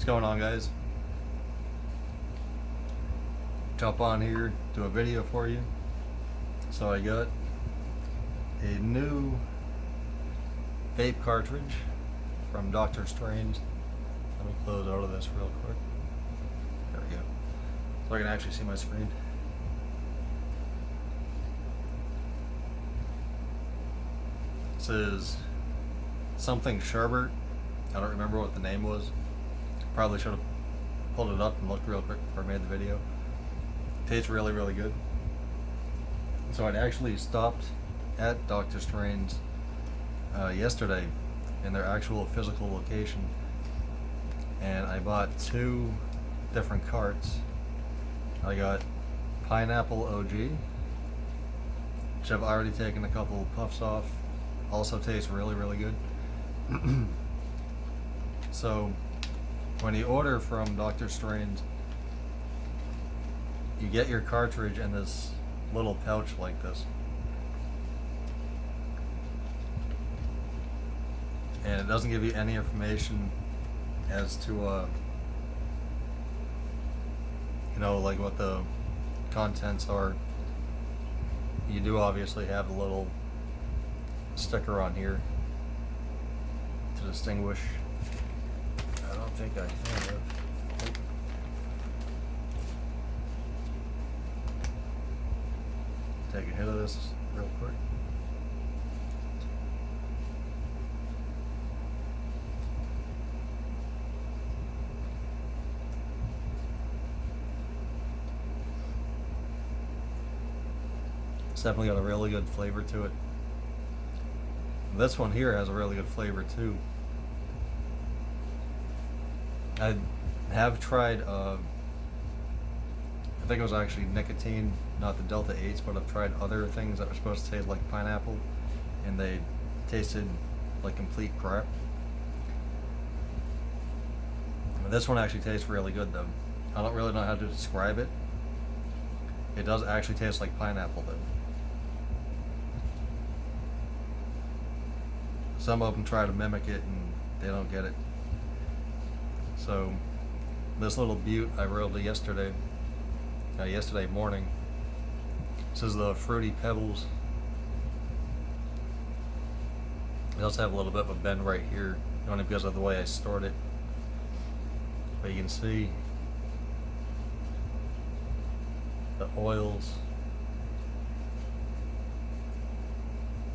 going on, guys? Jump on here, do a video for you. So I got a new vape cartridge from Dr. Strange. Let me close out of this real quick. There we go. So I can actually see my screen. This is something Sherbert. I don't remember what the name was. Probably should have pulled it up and looked real quick before I made the video. Tastes really, really good. So I'd actually stopped at Dr. Strange yesterday in their actual physical location, and I bought 2 different carts. I got Pineapple OG, which I've already taken a couple puffs off. Also tastes really, really good. So when you order from Dr. Strange, you get your cartridge in this little pouch like this, and it doesn't give you any information as to like what the contents are. You do obviously have a little sticker on here to distinguish. I don't think I have. Nope. Take a hit of this real quick. It's definitely got a really good flavor to it. This one here has a really good flavor too. I have tried, I think it was actually nicotine, not the Delta 8s, but I've tried other things that were supposed to taste like pineapple, and they tasted like complete crap. But this one actually tastes really good though. I don't really know how to describe it. It does actually taste like pineapple though. Some of them try to mimic it and they don't get it. So this little butte I rolled yesterday morning. This is the Fruity Pebbles. It does have a little bit of a bend right here, only because of the way I stored it. But you can see the oils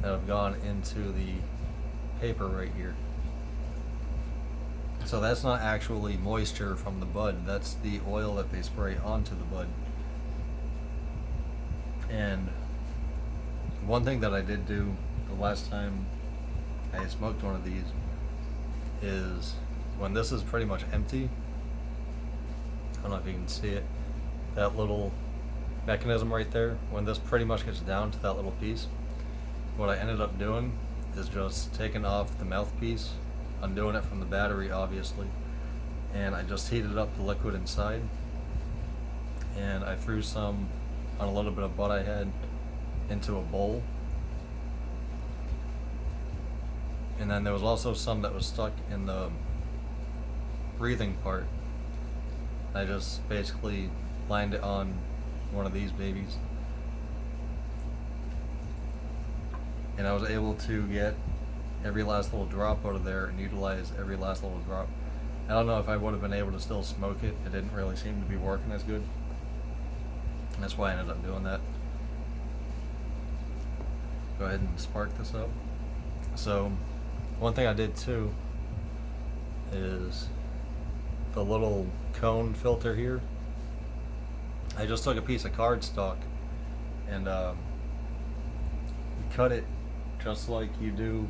that have gone into the paper right here. So that's not actually moisture from the bud, that's the oil that they spray onto the bud. And one thing that I did do the last time I smoked one of these is, when this is pretty much empty, I don't know if you can see it, that little mechanism right there, when this pretty much gets down to that little piece, what I ended up doing is just taking off the mouthpiece, undoing it from the battery obviously, and I just heated up the liquid inside, and I threw some on a little bit of bud I had into a bowl, and then there was also some that was stuck in the breathing part. I just basically lined it on one of these babies, and I was able to get every last little drop out of there and utilize every last little drop. I don't know if I would have been able to still smoke it. It didn't really seem to be working as good, and that's why I ended up doing that. Go ahead and spark this up. So one thing I did too is the little cone filter here. I just took a piece of cardstock and cut it just like you do,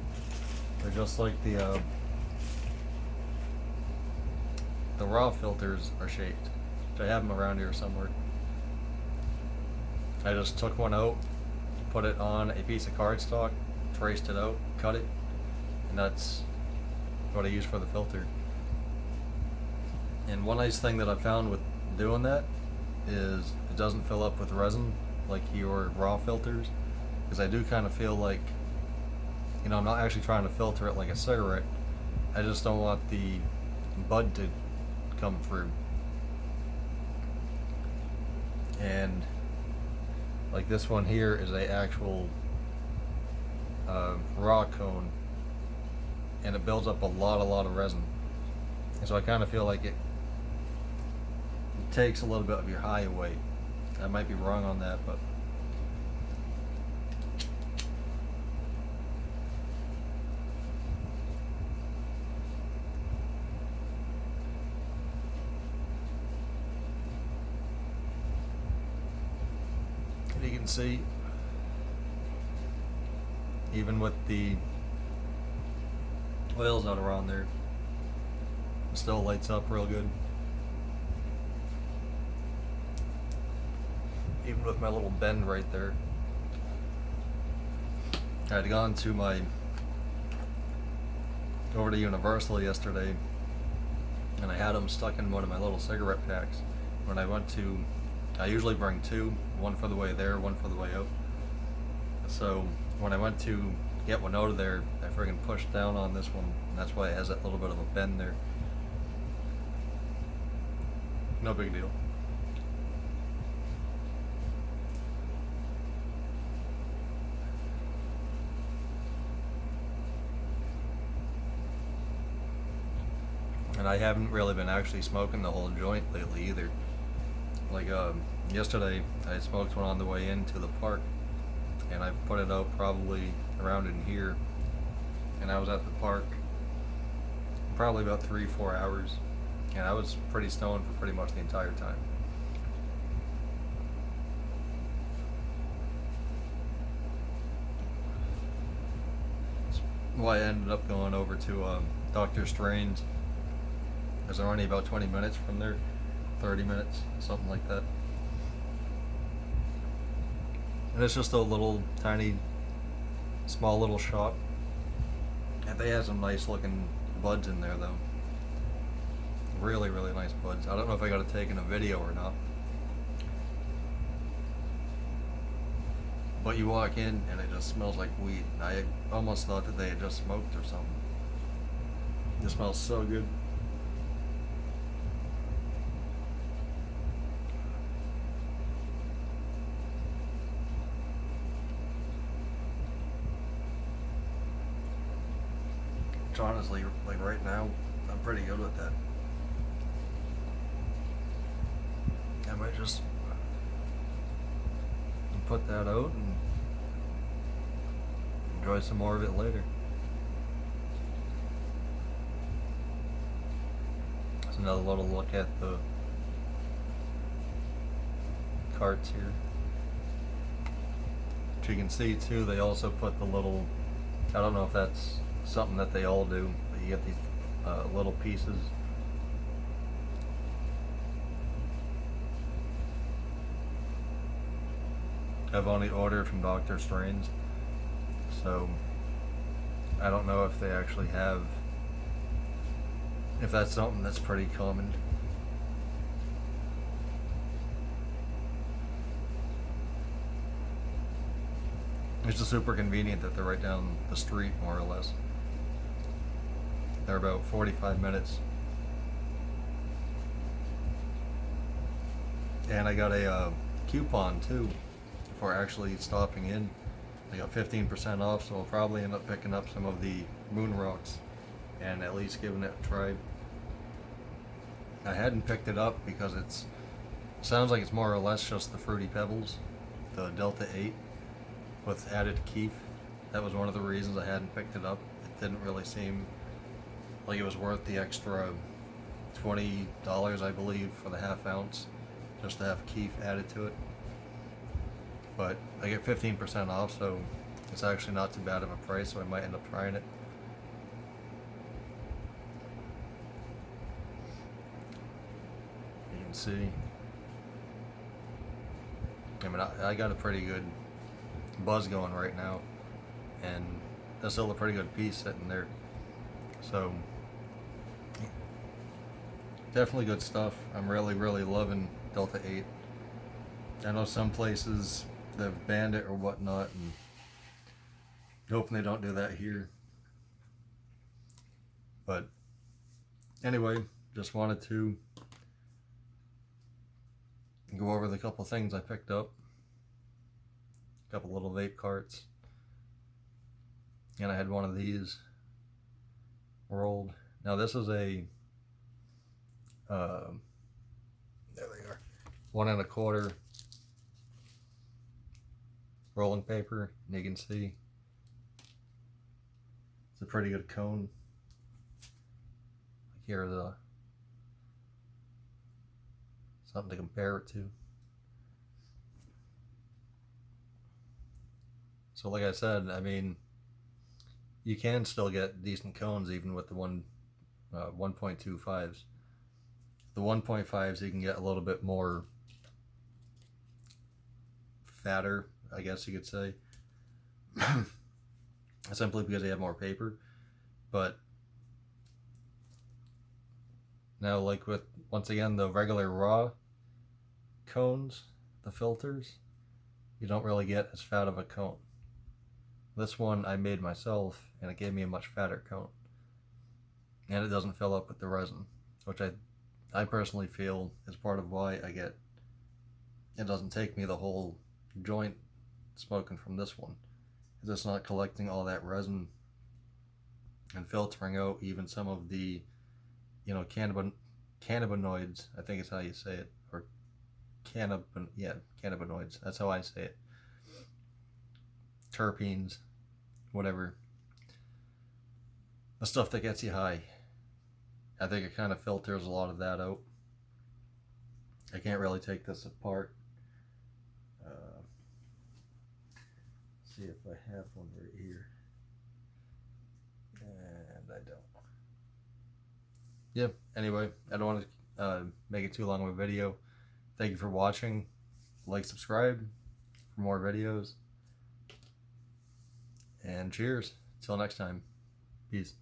or just like the raw filters are shaped. I have them around here somewhere. I just took one out, put it on a piece of cardstock, traced it out, cut it, and that's what I use for the filter. And one nice thing that I found with doing that is it doesn't fill up with resin like your raw filters, because I do kind of feel like, I'm not actually trying to filter it like a cigarette. I just don't want the bud to come through. And like this one here is a actual raw cone, and it builds up a lot of resin. And so I kind of feel like it takes a little bit of your high away. I might be wrong on that, but you can see, even with the oils that are on there, it still lights up real good. Even with my little bend right there. I had gone to over to Universal yesterday, and I had them stuck in one of my little cigarette packs. When I went to, I usually bring two, one for the way there, one for the way out. So when I went to get one out of there, I friggin' pushed down on this one, and that's why it has that little bit of a bend there. No big deal. And I haven't really been actually smoking the whole joint lately either. Like yesterday, I smoked one on the way into the park, and I put it out probably around in here, and I was at the park probably about 3-4 hours, and I was pretty stoned for pretty much the entire time. That's why I ended up going over to Dr. Strange's, because they're only about 20 minutes from there, 30 minutes, something like that. And it's just a little tiny, small little shop. And they have some nice looking buds in there though. Really nice buds. I don't know if I got to take in a video or not. But you walk in and it just smells like weed. I almost thought that they had just smoked or something. It smells so good. Which honestly, like right now, I'm pretty good with that. I might just put that out and enjoy some more of it later. That's another little look at the carts here. Which you can see too, they also put the little, I don't know if that's something that they all do, but you get these little pieces. I've only ordered from Dr. Strange, so I don't know if they actually have, if that's something that's pretty common. It's just super convenient that they're right down the street, more or less. They're about 45 minutes. And I got a coupon too for actually stopping in. I got 15% off, so I'll probably end up picking up some of the moon rocks and at least giving it a try. I hadn't picked it up because it sounds like it's more or less just the fruity pebbles, the Delta 8 with added keef. That was one of the reasons I hadn't picked it up. It didn't really seem like it was worth the extra $20, I believe, for the half ounce, just to have keef added to it. But I get 15% off, so it's actually not too bad of a price, so I might end up trying it. You can see, I mean, I got a pretty good buzz going right now, and there's still a pretty good piece sitting there. So definitely good stuff. I'm really loving Delta 8. I know some places they've banned it or whatnot, and hoping they don't do that here. But anyway, just wanted to go over the couple things I picked up. A couple little vape carts. And I had one of these rolled. Now this is a, there they are, 1 1/4 rolling paper, and you can see it's a pretty good cone. Here are the something to compare it to. So like I said, I mean, you can still get decent cones even with the 1.25s. The 1.5s you can get a little bit more fatter, I guess you could say, simply because they have more paper. But now, like with, once again, the regular raw cones, the filters, you don't really get as fat of a cone. This one I made myself, and it gave me a much fatter cone. And it doesn't fill up with the resin, which I personally feel is part of why it doesn't take me the whole joint smoking from this one. It's just not collecting all that resin and filtering out even some of the, cannabinoids, I think is how you say it, or cannabinoids, that's how I say it. Terpenes, whatever. The stuff that gets you high. I think it kind of filters a lot of that out. I can't really take this apart. See if I have one right here. And I don't. Yep, anyway, I don't want to make it too long of a video. Thank you for watching. Like, subscribe for more videos. And cheers. Till next time. Peace.